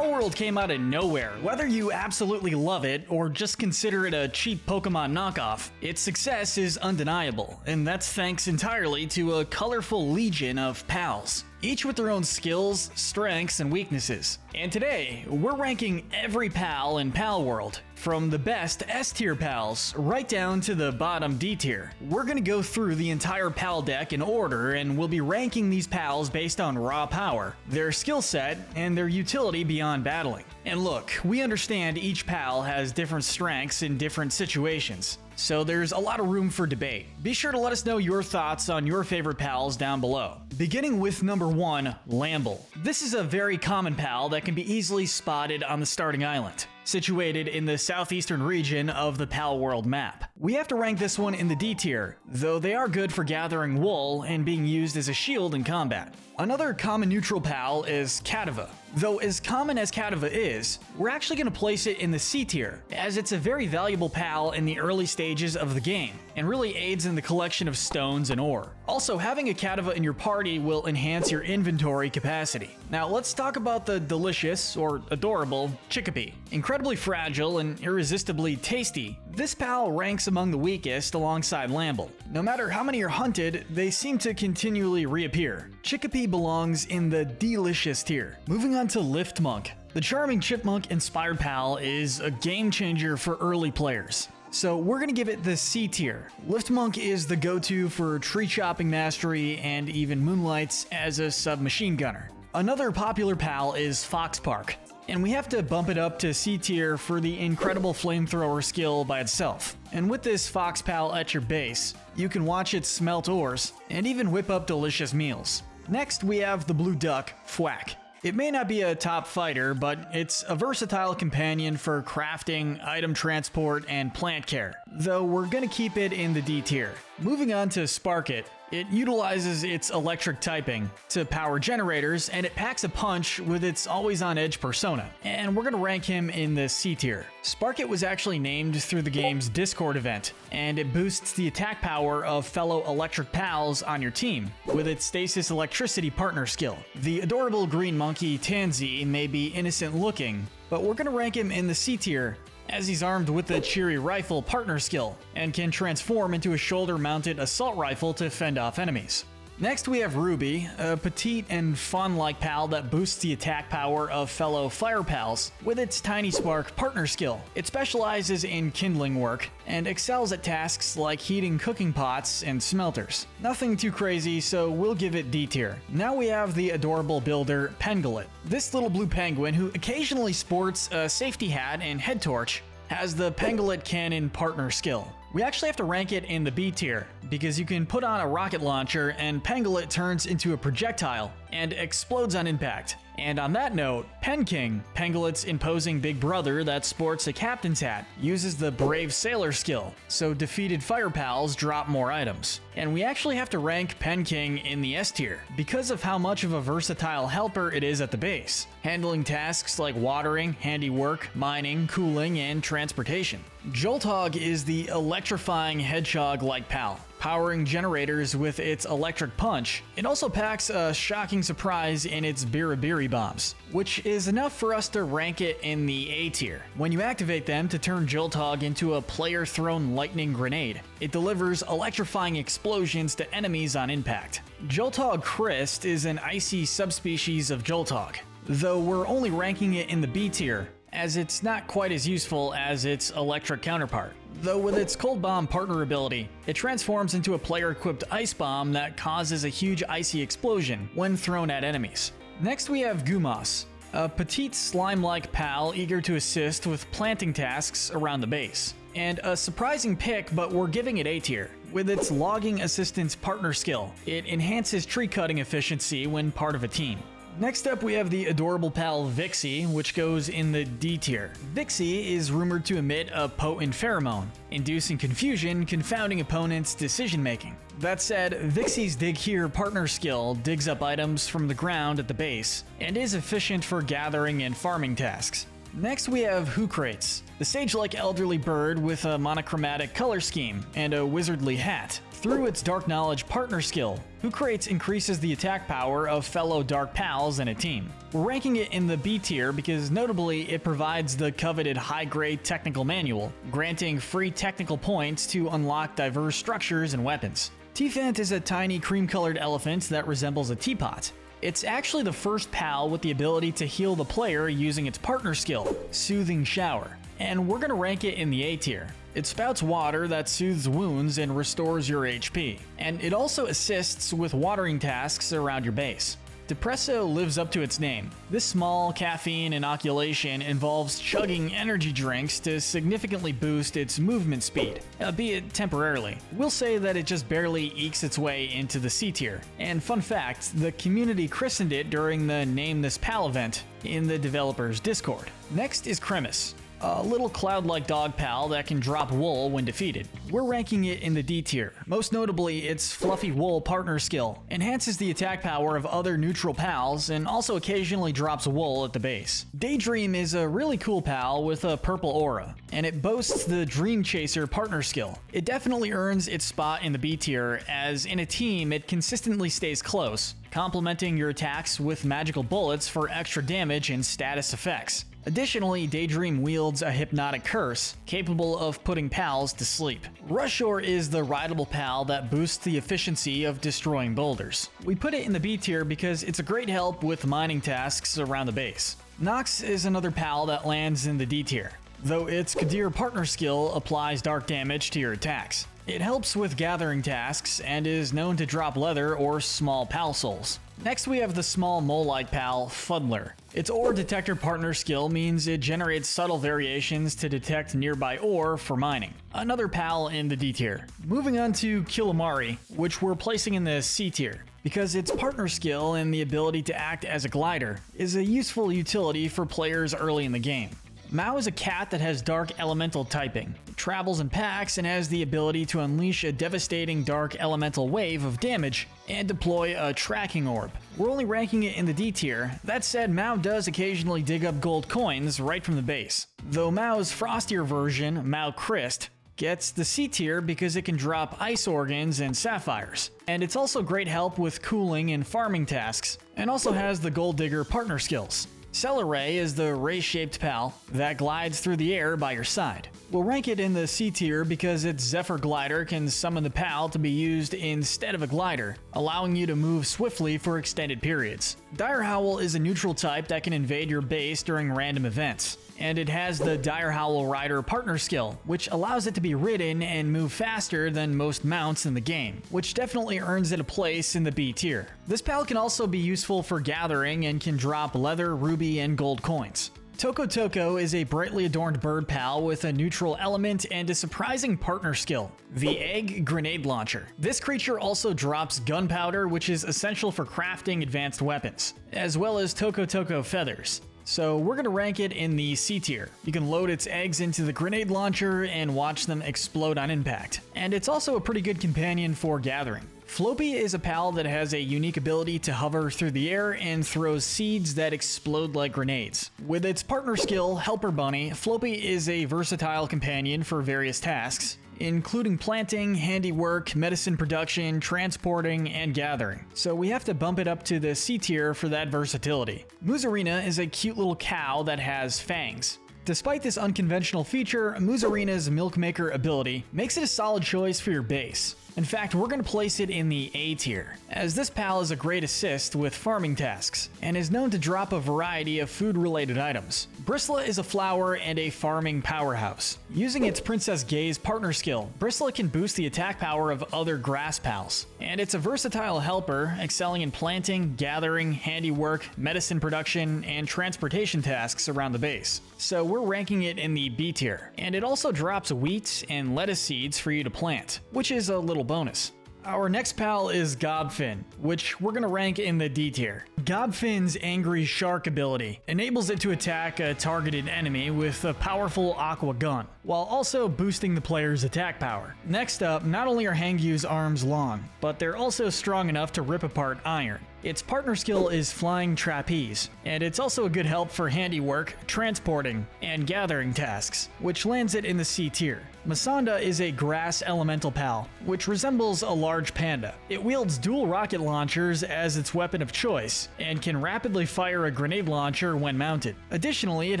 Palworld came out of nowhere. Whether you absolutely love it or just consider it a cheap Pokemon knockoff, its success is undeniable, and that's thanks entirely to a colorful legion of pals, each with their own skills, strengths, and weaknesses. And today, we're ranking every pal in Palworld, from the best S-tier pals right down to the bottom D-tier. We're gonna go through the entire pal deck in order, and we'll be ranking these pals based on raw power, their skill set, and their utility beyond battling. And look, we understand each pal has different strengths in different situations, so there's a lot of room for debate. Be sure to let us know your thoughts on your favorite pals down below. Beginning with number 1, Lamble. This is a very common pal that can be easily spotted on the starting island, situated in the southeastern region of the Palworld map. We have to rank this one in the D tier, though they are good for gathering wool and being used as a shield in combat. Another common neutral pal is Cativo. Though as common as Cativo is, we're actually going to place it in the C tier, as it's a very valuable pal in the early stages of the game, and really aids in the collection of stones and ore. Also, having a Cativo in your party will enhance your inventory capacity. Now let's talk about the delicious, or adorable, Chickapee. Incredibly fragile and irresistibly tasty, this pal ranks among the weakest alongside Lamble. No matter how many are hunted, they seem to continually reappear. Chickapee belongs in the delicious tier. Moving on to Liftmonk. The charming chipmunk-inspired pal is a game changer for early players, so we're gonna give it the C tier. Liftmonk is the go-to for tree chopping mastery and even moonlights as a submachine gunner. Another popular pal is Foxpark, and we have to bump it up to C tier for the incredible flamethrower skill by itself. And with this Fox pal at your base, you can watch it smelt ores and even whip up delicious meals. Next, we have the blue duck, Thwack. It may not be a top fighter, but it's a versatile companion for crafting, item transport, and plant care, though we're gonna keep it in the D tier. Moving on to Sparkit. It utilizes its electric typing to power generators, and it packs a punch with its always-on-edge persona, and we're gonna rank him in the C tier. Sparkit was actually named through the game's Discord event, and it boosts the attack power of fellow electric pals on your team with its stasis electricity partner skill. The adorable green monkey Tansy may be innocent looking, but we're gonna rank him in the C tier, as he's armed with the Cheery Rifle partner skill, and can transform into a shoulder-mounted assault rifle to fend off enemies. Next we have Ruby, a petite and fawn-like pal that boosts the attack power of fellow fire pals with its Tiny Spark partner skill. It specializes in kindling work, and excels at tasks like heating cooking pots and smelters. Nothing too crazy, so we'll give it D tier. Now we have the adorable builder, Pengulet. This little blue penguin, who occasionally sports a safety hat and head torch, has the Pengulet Cannon partner skill. We actually have to rank it in the B tier, because you can put on a rocket launcher and Pengulet turns into a projectile and explodes on impact. And on that note, Penking, Pengulet's imposing big brother that sports a captain's hat, uses the Brave Sailor skill, so defeated fire pals drop more items. And we actually have to rank Penking in the S tier, because of how much of a versatile helper it is at the base, handling tasks like watering, handiwork, mining, cooling, and transportation. Jolthog is the electrifying hedgehog-like pal, powering generators with its electric punch. It also packs a shocking surprise in its Biribiri bombs, which is enough for us to rank it in the A tier. When you activate them to turn Jolthog into a player-thrown lightning grenade, it delivers electrifying explosions to enemies on impact. Jolthog Christ is an icy subspecies of Jolthog, though we're only ranking it in the B tier, as it's not quite as useful as its electric counterpart. Though with its Cold Bomb partner ability, it transforms into a player-equipped Ice Bomb that causes a huge icy explosion when thrown at enemies. Next we have Gumas, a petite slime-like pal eager to assist with planting tasks around the base. And a surprising pick, but we're giving it A tier. With its logging assistance partner skill, it enhances tree cutting efficiency when part of a team. Next up we have the adorable pal Vixie, which goes in the D tier. Vixie is rumored to emit a potent pheromone, inducing confusion, confounding opponents' decision-making. That said, Vixie's Dig Here partner skill digs up items from the ground at the base, and is efficient for gathering and farming tasks. Next we have Hookrates, the sage-like elderly bird with a monochromatic color scheme and a wizardly hat. Through its Dark Knowledge partner skill, Hookrates increases the attack power of fellow Dark Pals in a team. We're ranking it in the B tier because notably it provides the coveted high-grade technical manual, granting free technical points to unlock diverse structures and weapons. Teefant is a tiny cream-colored elephant that resembles a teapot. It's actually the first pal with the ability to heal the player using its partner skill, Soothing Shower, and we're gonna rank it in the A tier. It spouts water that soothes wounds and restores your HP, and it also assists with watering tasks around your base. Depresso lives up to its name. This small caffeine inoculation involves chugging energy drinks to significantly boost its movement speed, albeit temporarily. We'll say that it just barely ekes its way into the C tier. And fun fact, the community christened it during the Name This Pal event in the developer's Discord. Next is Cremis, a little cloud-like dog pal that can drop wool when defeated. We're ranking it in the D tier. Most notably, its fluffy wool partner skill enhances the attack power of other neutral pals and also occasionally drops wool at the base. Daydream is a really cool pal with a purple aura, and it boasts the Dream Chaser partner skill. It definitely earns its spot in the B tier, as in a team it consistently stays close, complementing your attacks with magical bullets for extra damage and status effects. Additionally, Daydream wields a hypnotic curse, capable of putting pals to sleep. Rushore is the rideable pal that boosts the efficiency of destroying boulders. We put it in the B tier because it's a great help with mining tasks around the base. Nox is another pal that lands in the D tier, though its Kadir partner skill applies dark damage to your attacks. It helps with gathering tasks and is known to drop leather or small pal souls. Next we have the small mole-like pal, Fuddler. Its ore detector partner skill means it generates subtle variations to detect nearby ore for mining. Another pal in the D tier. Moving on to Kilimari, which we're placing in the C tier, because its partner skill and the ability to act as a glider is a useful utility for players early in the game. Mao is a cat that has dark elemental typing. It travels in packs and has the ability to unleash a devastating dark elemental wave of damage and deploy a tracking orb. We're only ranking it in the D tier. That said, Mao does occasionally dig up gold coins right from the base. Though Mao's frostier version, Mao Christ, gets the C tier because it can drop ice organs and sapphires. And it's also great help with cooling and farming tasks, and also has the gold digger partner skills. Celeray is the ray-shaped pal that glides through the air by your side. We'll rank it in the C tier because its Zephyr glider can summon the pal to be used instead of a glider, allowing you to move swiftly for extended periods. Dire Howl is a neutral type that can invade your base during random events, and it has the Dire Howl Rider partner skill, which allows it to be ridden and move faster than most mounts in the game, which definitely earns it a place in the B tier. This pal can also be useful for gathering and can drop leather, ruby, and gold coins. Toko Toko is a brightly adorned bird pal with a neutral element and a surprising partner skill, the Egg Grenade Launcher. This creature also drops gunpowder, which is essential for crafting advanced weapons, as well as Toko Toko feathers. So we're going to rank it in the C tier. You can load its eggs into the grenade launcher and watch them explode on impact. And it's also a pretty good companion for gathering. Floppy is a pal that has a unique ability to hover through the air and throws seeds that explode like grenades. With its partner skill, Helper Bunny, Floppy is a versatile companion for various tasks, including planting, handiwork, medicine production, transporting, and gathering. So we have to bump it up to the C tier for that versatility. Muzarina is a cute little cow that has fangs. Despite this unconventional feature, Muzarina's Milkmaker ability makes it a solid choice for your base. In fact, we're going to place it in the A tier, as this pal is a great assist with farming tasks, and is known to drop a variety of food-related items. Bristla is a flower and a farming powerhouse. Using its Princess Gaze partner skill, Bristla can boost the attack power of other grass pals, and it's a versatile helper, excelling in planting, gathering, handiwork, medicine production, and transportation tasks around the base. So we're ranking it in the B tier, and it also drops wheat and lettuce seeds for you to plant, which is a little bonus. Our next pal is Gobfin, which we're going to rank in the D tier. Gobfin's Angry Shark ability enables it to attack a targeted enemy with a powerful aqua gun, while also boosting the player's attack power. Next up, not only are Hangyu's arms long, but they're also strong enough to rip apart iron. Its partner skill is Flying Trapeze, and it's also a good help for handiwork, transporting, and gathering tasks, which lands it in the C tier. Masanda is a grass elemental pal, which resembles a large panda. It wields dual rocket launchers as its weapon of choice, and can rapidly fire a grenade launcher when mounted. Additionally, it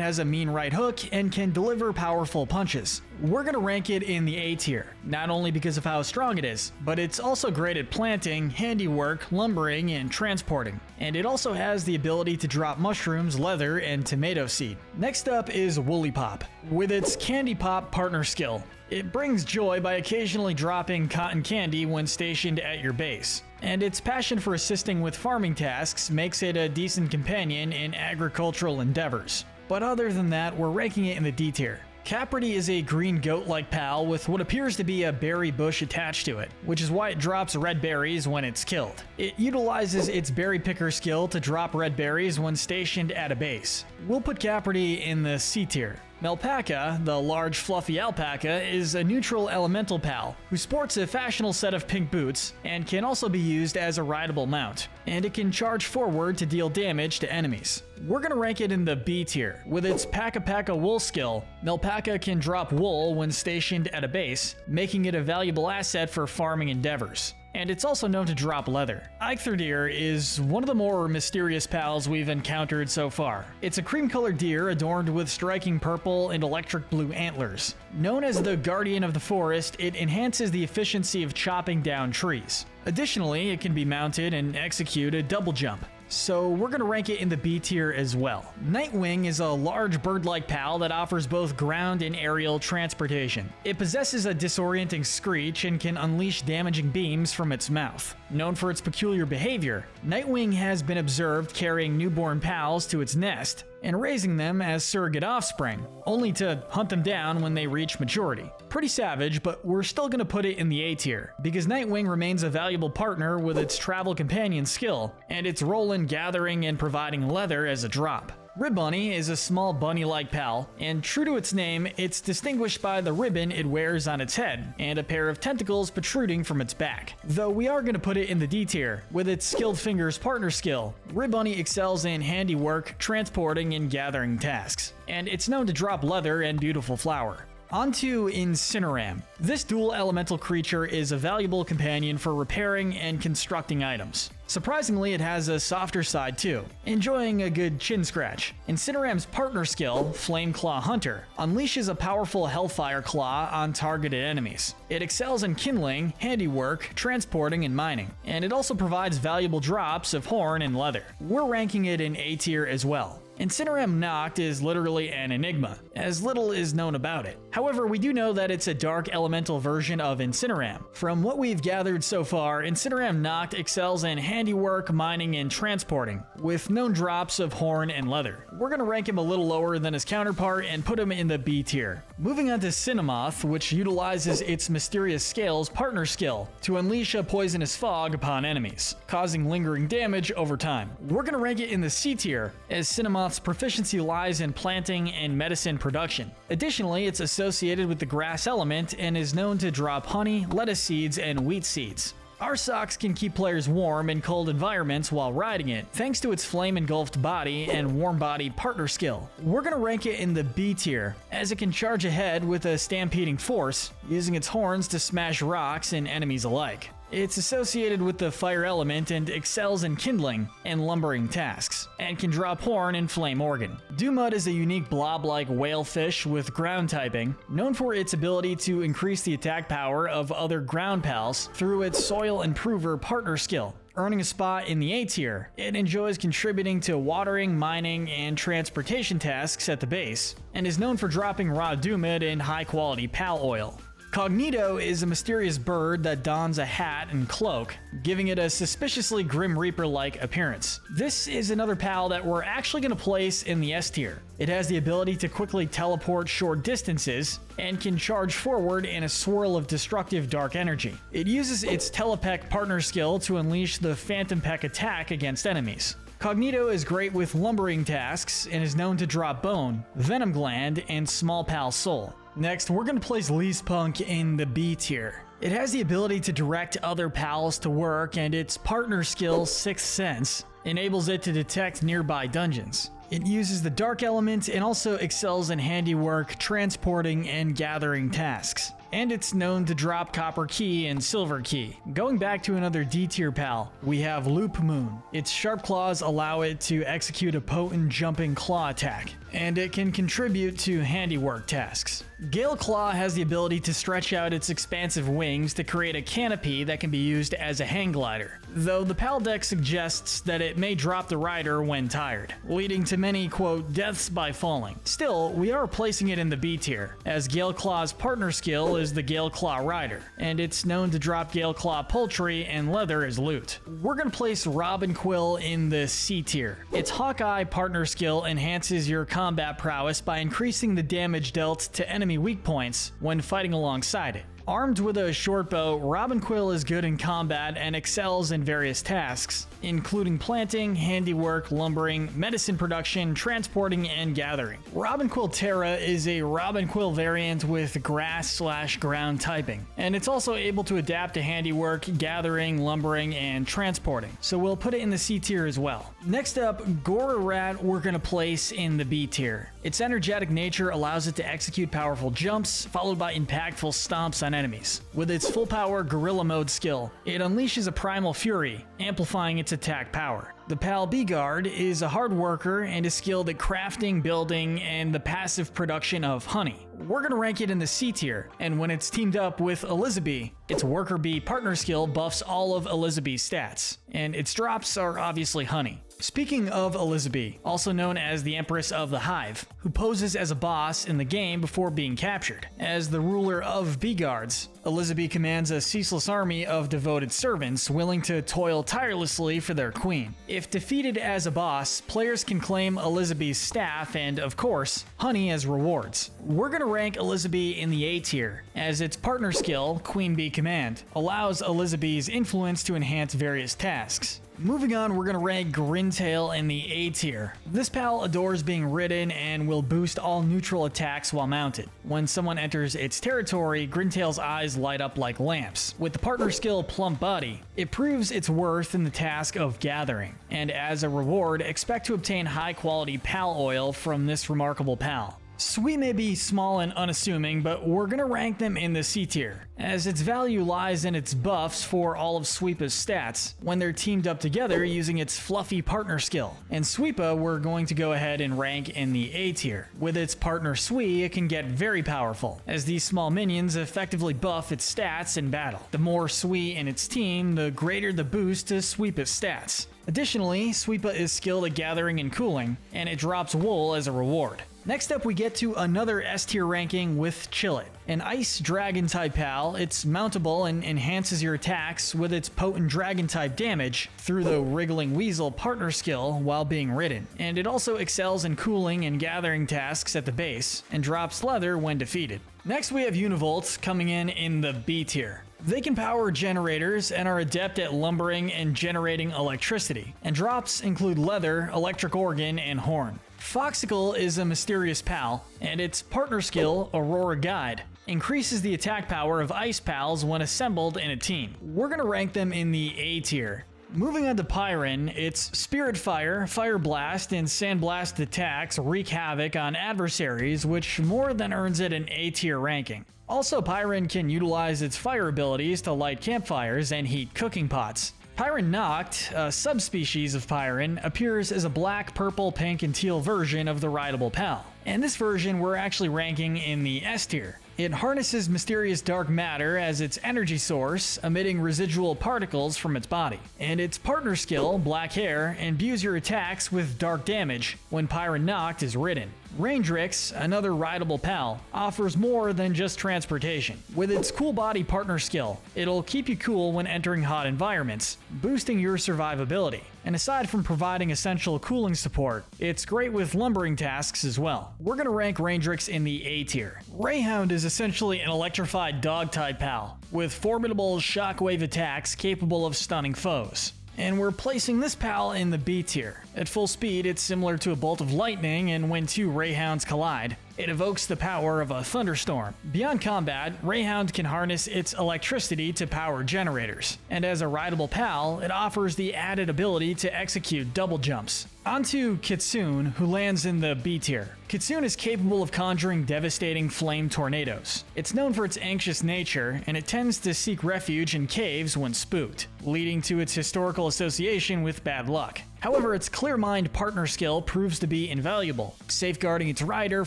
has a mean right hook and can deliver powerful punches. We're gonna rank it in the A tier, not only because of how strong it is, but it's also great at planting, handiwork, lumbering, and transporting. And it also has the ability to drop mushrooms, leather, and tomato seed. Next up is Woolly Pop, with its Candy Pop partner skill. It brings joy by occasionally dropping cotton candy when stationed at your base. And its passion for assisting with farming tasks makes it a decent companion in agricultural endeavors. But other than that, we're ranking it in the D tier. Capridy is a green goat-like pal with what appears to be a berry bush attached to it, which is why it drops red berries when it's killed. It utilizes its berry picker skill to drop red berries when stationed at a base. We'll put Capridy in the C tier. Melpaca, the large fluffy alpaca, is a neutral elemental pal who sports a fashionable set of pink boots and can also be used as a rideable mount, and it can charge forward to deal damage to enemies. We're gonna rank it in the B tier. With its Paca wool skill, Melpaca can drop wool when stationed at a base, making it a valuable asset for farming endeavors. And it's also known to drop leather. Eikthyr is one of the more mysterious pals we've encountered so far. It's a cream-colored deer adorned with striking purple and electric blue antlers. Known as the guardian of the forest, it enhances the efficiency of chopping down trees. Additionally, it can be mounted and execute a double jump. So we're gonna rank it in the B tier as well. Nightwing is a large bird-like pal that offers both ground and aerial transportation. It possesses a disorienting screech and can unleash damaging beams from its mouth. Known for its peculiar behavior, Nightwing has been observed carrying newborn pals to its nest and raising them as surrogate offspring, only to hunt them down when they reach maturity. Pretty savage, but we're still gonna put it in the A tier, because Nightwing remains a valuable partner with its travel companion skill, and its role in gathering and providing leather as a drop. Ribbunny is a small bunny-like pal, and true to its name, it's distinguished by the ribbon it wears on its head, and a pair of tentacles protruding from its back. Though we are going to put it in the D tier. With its Skilled Fingers partner skill, Ribbunny excels in handiwork, transporting, and gathering tasks, and it's known to drop leather and beautiful flour. Onto Incineram. This dual elemental creature is a valuable companion for repairing and constructing items. Surprisingly, it has a softer side too, enjoying a good chin scratch. Incineram's partner skill, Flame Claw Hunter, unleashes a powerful Hellfire Claw on targeted enemies. It excels in kindling, handiwork, transporting, and mining, and it also provides valuable drops of horn and leather. We're ranking it in A tier as well. Incineram Noct is literally an enigma, as little is known about it. However, we do know that it's a dark elemental version of Incineram. From what we've gathered so far, Incineram Noct excels in handiwork, mining, and transporting, with known drops of horn and leather. We're gonna rank him a little lower than his counterpart and put him in the B tier. Moving on to Cinemoth, which utilizes its Mysterious Scales partner skill to unleash a poisonous fog upon enemies, causing lingering damage over time. We're gonna rank it in the C tier, as Cinemoth's proficiency lies in planting and medicine production. Additionally, it's associated with the grass element and is known to drop honey, lettuce seeds, and wheat seeds. Our socks can keep players warm in cold environments while riding it, thanks to its flame-engulfed body and warm body partner skill. We're gonna rank it in the B tier, as it can charge ahead with a stampeding force, using its horns to smash rocks and enemies alike. It's associated with the fire element and excels in kindling and lumbering tasks, and can drop horn and flame organ. Dumud is a unique blob-like whalefish with ground typing, known for its ability to increase the attack power of other ground pals through its Soil Improver partner skill. Earning a spot in the A tier, it enjoys contributing to watering, mining, and transportation tasks at the base, and is known for dropping raw Dumud and high-quality pal oil. Cognito is a mysterious bird that dons a hat and cloak, giving it a suspiciously Grim Reaper-like appearance. This is another pal that we're actually going to place in the S tier. It has the ability to quickly teleport short distances, and can charge forward in a swirl of destructive dark energy. It uses its Telepeck partner skill to unleash the Phantom Peck attack against enemies. Cognito is great with lumbering tasks, and is known to drop bone, venom gland, and small pal soul. Next, we're going to place Least Punk in the B tier. It has the ability to direct other pals to work, and its partner skill, Sixth Sense, enables it to detect nearby dungeons. It uses the dark element and also excels in handiwork, transporting, and gathering tasks. And it's known to drop Copper Key and Silver Key. Going back to another D tier pal, we have Loop Moon. Its sharp claws allow it to execute a potent jumping claw attack, and it can contribute to handiwork tasks. Gale Claw has the ability to stretch out its expansive wings to create a canopy that can be used as a hang glider, though the Paldeck suggests that it may drop the rider when tired, leading to many, quote, deaths by falling. Still, we are placing it in the B tier, as Gale Claw's partner skill is the Gale Claw Rider, and it's known to drop Gale Claw poultry and leather as loot. We're gonna place Robin Quill in the C tier. Its Hawkeye partner skill enhances your combat prowess by increasing the damage dealt to enemy weak points when fighting alongside it. Armed with a short bow, Robin Quill is good in combat and excels in various tasks, including planting, handiwork, lumbering, medicine production, transporting, and gathering. Robin Quill Terra is a Robin Quill variant with grass/ground typing, and it's also able to adapt to handiwork, gathering, lumbering, and transporting, so we'll put it in the C tier as well. Next up, Gora Rat we're gonna place in the B tier. Its energetic nature allows it to execute powerful jumps, followed by impactful stomps on enemies. With its full power Gorilla Mode skill, it unleashes a primal fury, amplifying its attack power. The Pal B-Guard is a hard worker and is skilled at crafting, building, and the passive production of honey. We're gonna rank it in the C tier, and when it's teamed up with Elizabeth, its Worker Bee partner skill buffs all of Elizabeth's stats, and its drops are obviously honey. Speaking of Elizabeth, also known as the Empress of the Hive, who poses as a boss in the game before being captured. As the ruler of Bee-Guards, Elizabeth commands a ceaseless army of devoted servants willing to toil tirelessly for their queen. If defeated as a boss, players can claim Elizabeth's staff and, of course, honey as rewards. We're gonna rank Elizabeth in the A tier, as its partner skill, Queen Bee Command, allows Elizabeth's influence to enhance various tasks. Moving on, we're gonna rank Grintail in the A tier. This pal adores being ridden and will boost all neutral attacks while mounted. When someone enters its territory, Grintail's eyes light up like lamps. With the partner skill Plump Body, it proves its worth in the task of gathering, and as a reward, expect to obtain high quality pal oil from this remarkable pal. Sweet may be small and unassuming, but we're gonna rank them in the C tier, as its value lies in its buffs for all of Sweepa's stats when they're teamed up together using its fluffy partner skill. And Sweepa we're going to go ahead and rank in the A tier. With its partner Swee, it can get very powerful, as these small minions effectively buff its stats in battle. The more Swee in its team, the greater the boost to Sweepa's stats. Additionally, Sweepa is skilled at gathering and cooling, and it drops wool as a reward. Next up, we get to another S tier ranking with Chillet. An ice dragon type pal, it's mountable and enhances your attacks with its potent dragon type damage through the Wriggling Weasel partner skill while being ridden. And it also excels in cooling and gathering tasks at the base, and drops leather when defeated. Next we have Univolts coming in the B tier. They can power generators and are adept at lumbering and generating electricity, and drops include leather, electric organ, and horn. Foxicle is a mysterious pal, and its partner skill, Aurora Guide, increases the attack power of ice pals when assembled in a team. We're gonna rank them in the A tier. Moving on to Pyron, its Spirit Fire, Fire Blast, and Sandblast attacks wreak havoc on adversaries, which more than earns it an A tier ranking. Also, Pyron can utilize its fire abilities to light campfires and heat cooking pots. Pyron Noct, a subspecies of Pyron, appears as a black, purple, pink, and teal version of the rideable pal. And this version we're actually ranking in the S tier. It harnesses mysterious dark matter as its energy source, emitting residual particles from its body. And its partner skill, Black Hair, imbues your attacks with dark damage when Pyron Noct is ridden. Raindrix, another rideable pal, offers more than just transportation. With its Cool Body partner skill, it'll keep you cool when entering hot environments, boosting your survivability. And aside from providing essential cooling support, it's great with lumbering tasks as well. We're gonna rank Raindrix in the A tier. Rayhound is essentially an electrified dog-type pal, with formidable shockwave attacks capable of stunning foes. And we're placing this pal in the B tier. At full speed, it's similar to a bolt of lightning, and when two Rayhounds collide, It evokes the power of a thunderstorm. Beyond combat, Rayhound can harness its electricity to power generators, and as a rideable pal, it offers the added ability to execute double jumps. Onto Kitsune, who lands in the B tier. Kitsune is capable of conjuring devastating flame tornadoes. It's known for its anxious nature, and it tends to seek refuge in caves when spooked, leading to its historical association with bad luck. However, its Clear Mind partner skill proves to be invaluable, safeguarding its rider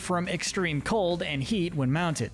from extreme cold and heat when mounted.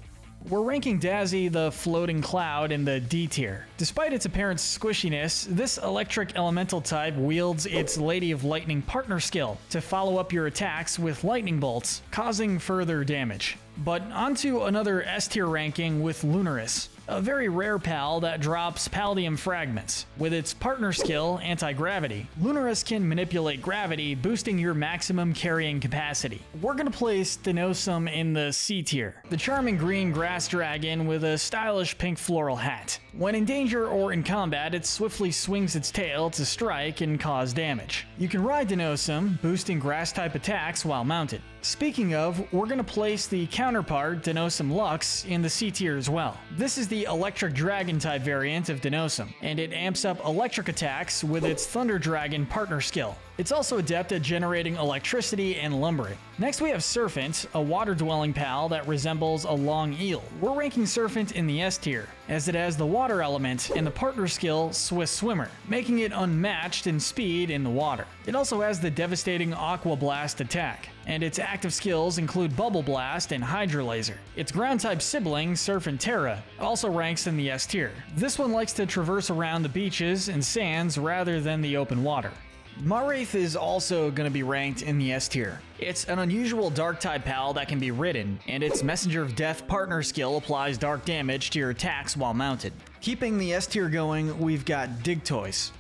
We're ranking Dazzy the Floating Cloud in the D tier. Despite its apparent squishiness, this electric elemental type wields its Lady of Lightning partner skill to follow up your attacks with lightning bolts, causing further damage. But onto another S tier ranking with Lunaris, a very rare pal that drops Paldium fragments. With its partner skill, Anti-Gravity, Lunaris can manipulate gravity, boosting your maximum carrying capacity. We're gonna place Denosum in the C tier, the charming green grass dragon with a stylish pink floral hat. When in danger or in combat, it swiftly swings its tail to strike and cause damage. You can ride Denosum, boosting grass-type attacks while mounted. Speaking of, we're gonna place the counterpart, Denosum Lux, in the C tier as well. This is the electric dragon type variant of Denosum, and it amps up electric attacks with its Thunder Dragon partner skill. It's also adept at generating electricity and lumbering. Next we have Serpent, a water-dwelling pal that resembles a long eel. We're ranking Serpent in the S tier, as it has the water element and the partner skill Swiss Swimmer, making it unmatched in speed in the water. It also has the devastating Aqua Blast attack, and its active skills include Bubble Blast and Hydro Laser. Its ground-type sibling, Surf Terra, also ranks in the S tier. This one likes to traverse around the beaches and sands rather than the open water. Mawraith is also going to be ranked in the S tier. It's an unusual dark-type pal that can be ridden, and its Messenger of Death partner skill applies dark damage to your attacks while mounted. Keeping the S tier going, we've got Digtoys.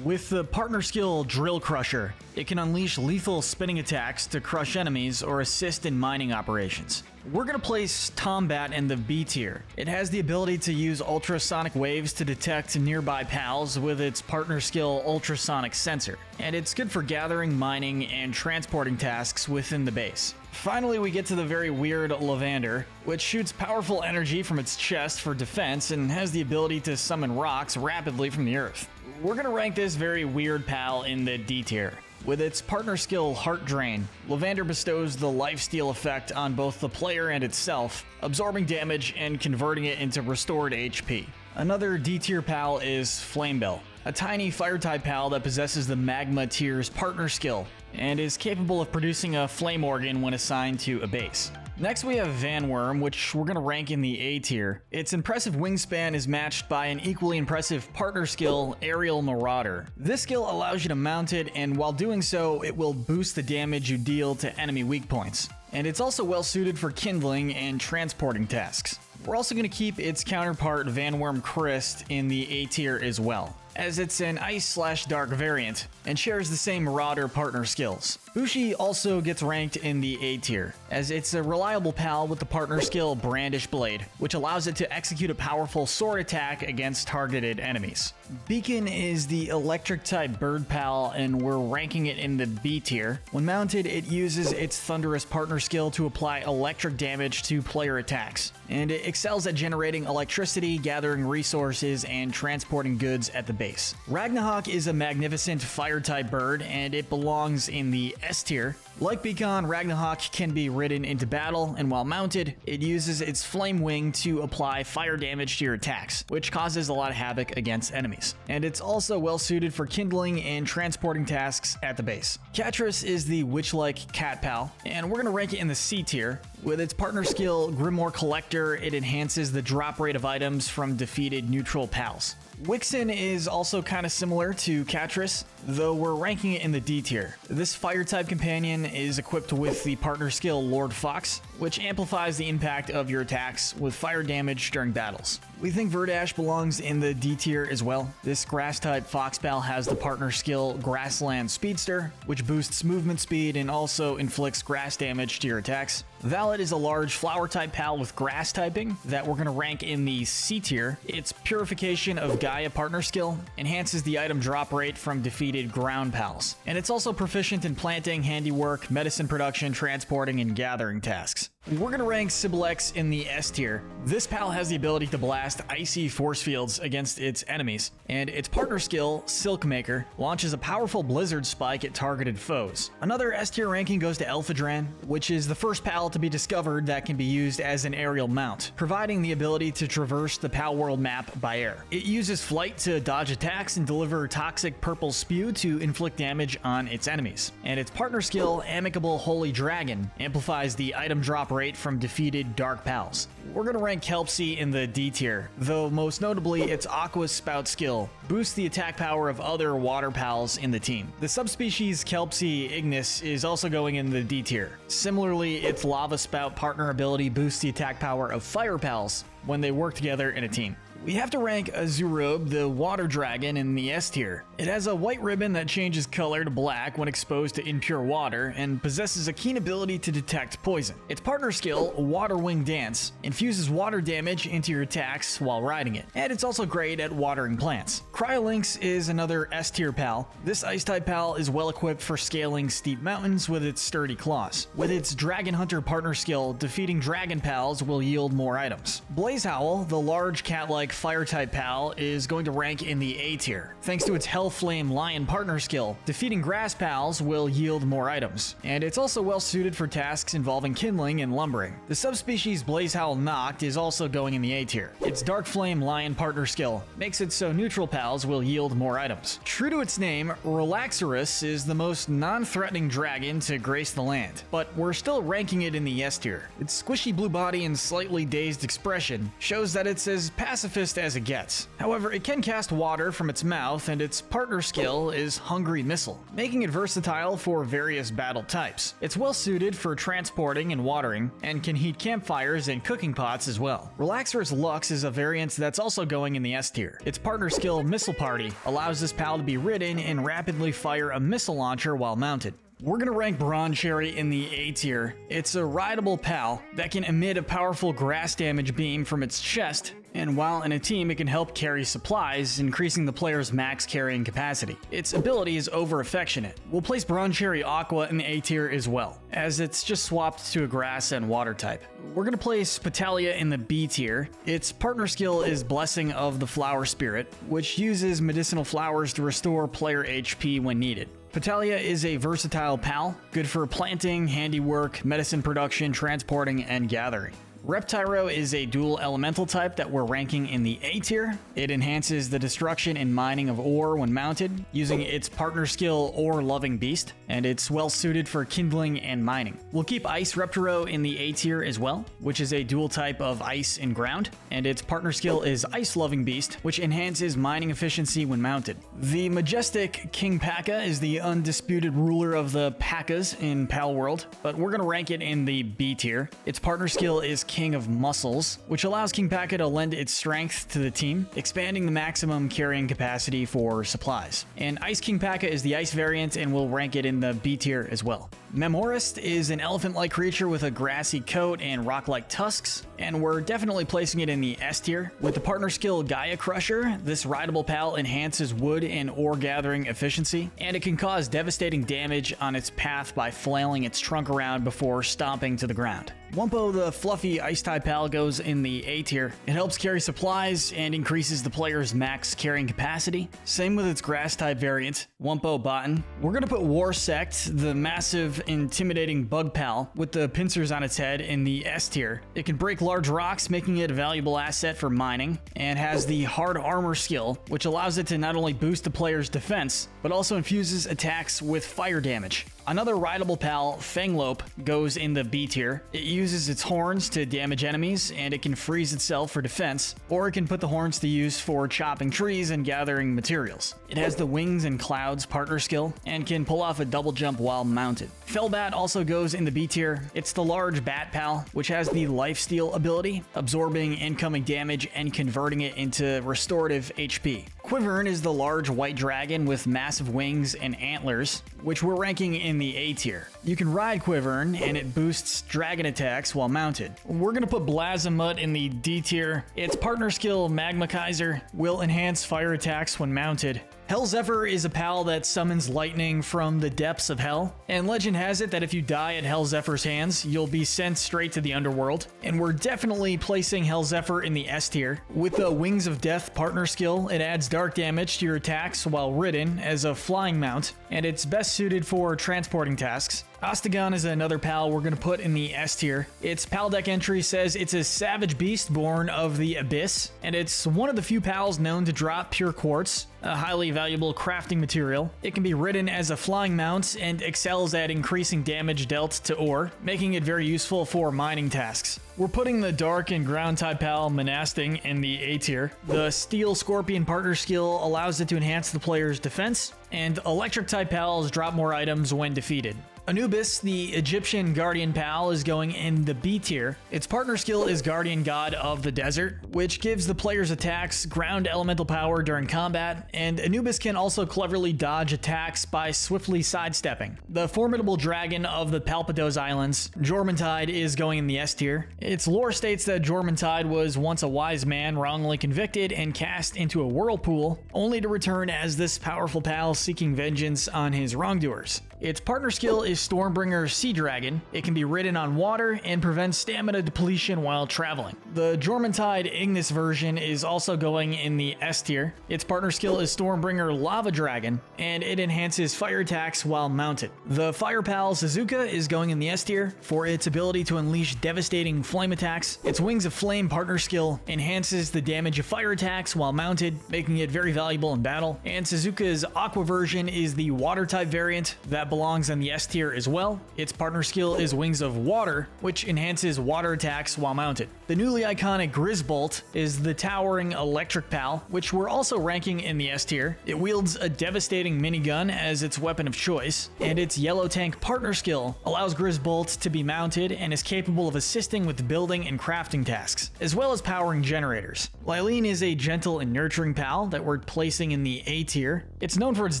With the partner skill Drill Crusher, it can unleash lethal spinning attacks to crush enemies or assist in mining operations. We're going to place Tombat in the B tier. It has the ability to use ultrasonic waves to detect nearby pals with its partner skill Ultrasonic Sensor, and it's good for gathering, mining, and transporting tasks within the base. Finally, we get to the very weird Lavander, which shoots powerful energy from its chest for defense and has the ability to summon rocks rapidly from the earth. We're going to rank this very weird pal in the D tier. With its partner skill Heart Drain, Lavander bestows the lifesteal effect on both the player and itself, absorbing damage and converting it into restored HP. Another D tier pal is Flamebell, a tiny fire-type pal that possesses the Magma tier's partner skill, and is capable of producing a flame organ when assigned to a base. Next we have Vanworm, which we're going to rank in the A tier. Its impressive wingspan is matched by an equally impressive partner skill, Aerial Marauder. This skill allows you to mount it, and while doing so, it will boost the damage you deal to enemy weak points. And it's also well suited for kindling and transporting tasks. We're also going to keep its counterpart, Vanworm Christ, in the A tier as well, as it's an ice/dark variant and shares the same Marauder partner skills. Bushi also gets ranked in the A tier, as it's a reliable pal with the partner skill Brandish Blade, which allows it to execute a powerful sword attack against targeted enemies. Beacon is the electric type bird pal, and we're ranking it in the B tier. When mounted, it uses its thunderous partner skill to apply electric damage to player attacks, and it excels at generating electricity, gathering resources, and transporting goods at the base. Ragnahawk is a magnificent fire-type bird, and it belongs in the S tier. Like Beacon, Ragnahawk can be ridden into battle, and while mounted, it uses its flame wing to apply fire damage to your attacks, which causes a lot of havoc against enemies. And it's also well suited for kindling and transporting tasks at the base. Catris is the witch-like cat pal, and we're going to rank it in the C tier. With its partner skill, Grimoire Collector, it enhances the drop rate of items from defeated neutral pals. Wixen is also kind of similar to Catris, though we're ranking it in the D tier. This fire-type companion is equipped with the partner skill Lord Fox, which amplifies the impact of your attacks with fire damage during battles. We think Verdash belongs in the D tier as well. This grass-type fox pal has the partner skill Grassland Speedster, which boosts movement speed and also inflicts grass damage to your attacks. Valet is a large flower-type pal with grass typing that we're going to rank in the C tier. Its Purification of Gaia partner skill enhances the item drop rate from defeated ground pals, and it's also proficient in planting, handiwork, medicine production, transporting, and gathering tasks. We're gonna rank Sibyllex in the S tier. This pal has the ability to blast icy force fields against its enemies, and its partner skill, Silkmaker, launches a powerful blizzard spike at targeted foes. Another S tier ranking goes to Elphadran, which is the first pal to be discovered that can be used as an aerial mount, providing the ability to traverse the Palworld map by air. It uses flight to dodge attacks and deliver toxic purple spew to inflict damage on its enemies. And its partner skill, Amicable Holy Dragon, amplifies the item drop rate from defeated dark pals. We're gonna rank Kelpsy in the D tier, though most notably its Aqua Spout skill boosts the attack power of other water pals in the team. The subspecies Kelpsy Ignis is also going in the D tier. Similarly, its Lava Spout partner ability boosts the attack power of fire pals when they work together in a team. We have to rank Azurobe, the water dragon, in the S tier. It has a white ribbon that changes color to black when exposed to impure water, and possesses a keen ability to detect poison. Its partner skill, Water Wing Dance, infuses water damage into your attacks while riding it, and it's also great at watering plants. Cryolinx is another S tier pal. This ice-type pal is well equipped for scaling steep mountains with its sturdy claws. With its Dragon Hunter partner skill, defeating dragon pals will yield more items. Blazehowl, the large cat-like fire-type pal, is going to rank in the A tier. Thanks to its Hellflame Lion partner skill, defeating grass pals will yield more items, and it's also well suited for tasks involving kindling and lumbering. The subspecies Blazehowl Noct is also going in the A tier. Its Dark Flame Lion partner skill makes it so neutral pals will yield more items. True to its name, Relaxorus is the most non-threatening dragon to grace the land, but we're still ranking it in the S tier. Its squishy blue body and slightly dazed expression shows that it's as pacifist as it gets. However, it can cast water from its mouth, and its partner skill is Hungry Missile, making it versatile for various battle types. It's well suited for transporting and watering, and can heat campfires and cooking pots as well. Relaxorus Lux is a variant that's also going in the S tier. Its partner skill, Missile Party, allows this pal to be ridden and rapidly fire a missile launcher while mounted. We're gonna rank Broncherry in the A tier. It's a rideable pal that can emit a powerful grass damage beam from its chest, and while in a team it can help carry supplies, increasing the player's max carrying capacity. Its ability is over-affectionate. We'll place Broncherry Aqua in the A tier as well, as it's just swapped to a grass and water type. We're gonna place Petalia in the B tier. Its partner skill is Blessing of the Flower Spirit, which uses medicinal flowers to restore player HP when needed. Petalia is a versatile pal, good for planting, handiwork, medicine production, transporting, and gathering. Reptyro is a dual elemental type that we're ranking in the A tier. It enhances the destruction and mining of ore when mounted, using its partner skill Ore Loving Beast, and it's well suited for kindling and mining. We'll keep Ice Reptyro in the A tier as well, which is a dual type of ice and ground, and its partner skill is Ice Loving Beast, which enhances mining efficiency when mounted. The majestic King P.A.K.A. is the undisputed ruler of the P.A.K.A.s in Palworld, but we're gonna rank it in the B tier. Its partner skill is King of Muscles, which allows King P.A.K.A. to lend its strength to the team, expanding the maximum carrying capacity for supplies. And Ice King P.A.K.A. is the ice variant, and we'll rank it in the B tier as well. Memorist is an elephant-like creature with a grassy coat and rock-like tusks, and we're definitely placing it in the S tier. With the partner skill Gaia Crusher, this rideable pal enhances wood and ore gathering efficiency, and it can cause devastating damage on its path by flailing its trunk around before stomping to the ground. Wumpo, the fluffy ice-type pal, goes in the A tier. It helps carry supplies and increases the player's max carrying capacity. Same with its grass-type variant, Wumpo Botan. We're gonna put Warsect, the massive, intimidating bug pal with the pincers on its head, in the S tier. It can break large rocks, making it a valuable asset for mining, and has the Hard Armor skill, which allows it to not only boost the player's defense, but also infuses attacks with fire damage. Another rideable pal, Fanglope, goes in the B tier. It uses its horns to damage enemies, and it can freeze itself for defense, or it can put the horns to use for chopping trees and gathering materials. It has the Wings and Clouds partner skill, and can pull off a double jump while mounted. Felbat also goes in the B tier. It's the large bat pal, which has the Lifesteal ability, absorbing incoming damage and converting it into restorative HP. Quivern is the large white dragon with massive wings and antlers, which we're ranking in the A tier. You can ride Quivern, and it boosts dragon attacks while mounted. We're gonna put Blazamut in the D tier. Its partner skill, Magma Kaiser, will enhance fire attacks when mounted, Hell Zephyr is a pal that summons lightning from the depths of hell, and legend has it that if you die at Hell Zephyr's hands, you'll be sent straight to the underworld, and we're definitely placing Hell Zephyr in the S tier. With the Wings of Death partner skill, it adds dark damage to your attacks while ridden as a flying mount, and it's best suited for transporting tasks. Ostagon is another pal we're going to put in the S tier. Its Paldeck entry says it's a savage beast born of the abyss, and it's one of the few pals known to drop pure quartz, a highly valuable crafting material. It can be ridden as a flying mount and excels at increasing damage dealt to ore, making it very useful for mining tasks. We're putting the Dark and Ground type pal Monasting in the A tier. The Steel Scorpion partner skill allows it to enhance the player's defense, and Electric type pals drop more items when defeated. Anubis, the Egyptian Guardian pal, is going in the B tier. Its partner skill is Guardian God of the Desert, which gives the player's attacks ground elemental power during combat, and Anubis can also cleverly dodge attacks by swiftly sidestepping. The formidable dragon of the Palpados Islands, Jormuntide, is going in the S tier. Its lore states that Jormuntide was once a wise man wrongly convicted and cast into a whirlpool, only to return as this powerful pal seeking vengeance on his wrongdoers. Its partner skill is Stormbringer Sea Dragon. It can be ridden on water and prevents stamina depletion while traveling. The Jormuntide Ignis version is also going in the S tier. Its partner skill is Stormbringer Lava Dragon, and it enhances fire attacks while mounted. The Fire Pal Suzuka is going in the S tier for its ability to unleash devastating flame attacks. Its Wings of Flame partner skill enhances the damage of fire attacks while mounted, making it very valuable in battle. And Suzuka's Aqua version is the Water type variant that belongs in the S tier as well. Its partner skill is Wings of Water, which enhances water attacks while mounted. The newly iconic Grizzbolt is the towering electric pal, which we're also ranking in the S tier. It wields a devastating minigun as its weapon of choice, and its Yellow Tank partner skill allows Grizzbolt to be mounted and is capable of assisting with building and crafting tasks, as well as powering generators. Lylene is a gentle and nurturing pal that we're placing in the A tier. It's known for its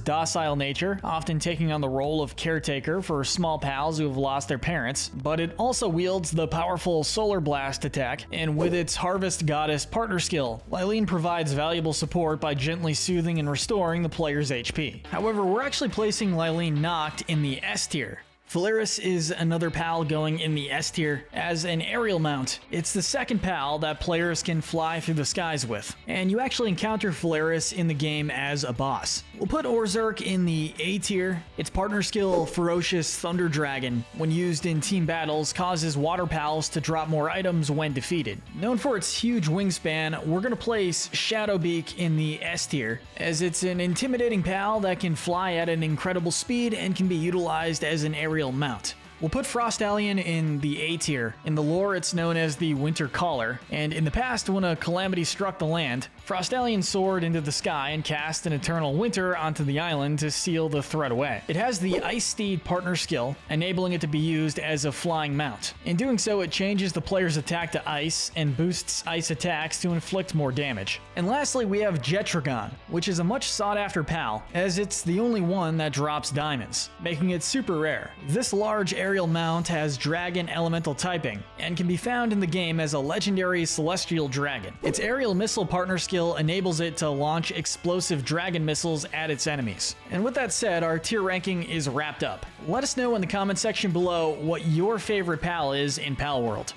docile nature, often taking on the role of caretaker for small pals who have lost their parents, but it also wields the powerful Solar Blast attack, and with its Harvest Goddess partner skill, Lylene provides valuable support by gently soothing and restoring the player's HP. However, we're actually placing Lylene Noct in the S tier. Phalaris is another pal going in the S tier as an aerial mount. It's the second pal that players can fly through the skies with, and you actually encounter Phalaris in the game as a boss. We'll put Orzurk in the A tier. Its partner skill, Ferocious Thunder Dragon, when used in team battles, causes water pals to drop more items when defeated. Known for its huge wingspan, we're going to place Shadowbeak in the S tier, as it's an intimidating pal that can fly at an incredible speed and can be utilized as an aerial mount. We'll put Frostallion in the A tier. In the lore, it's known as the Winter Caller, and in the past, when a calamity struck the land, Frostallion soared into the sky and cast an eternal winter onto the island to seal the threat away. It has the Ice Steed partner skill, enabling it to be used as a flying mount. In doing so, it changes the player's attack to ice and boosts ice attacks to inflict more damage. And lastly, we have Jetragon, which is a much sought after pal, as it's the only one that drops diamonds, making it super rare. This large aerial mount has dragon elemental typing, and can be found in the game as a legendary celestial dragon. Its aerial missile partner skill enables it to launch explosive dragon missiles at its enemies. And with that said, our tier ranking is wrapped up. Let us know in the comment section below what your favorite pal is in Palworld.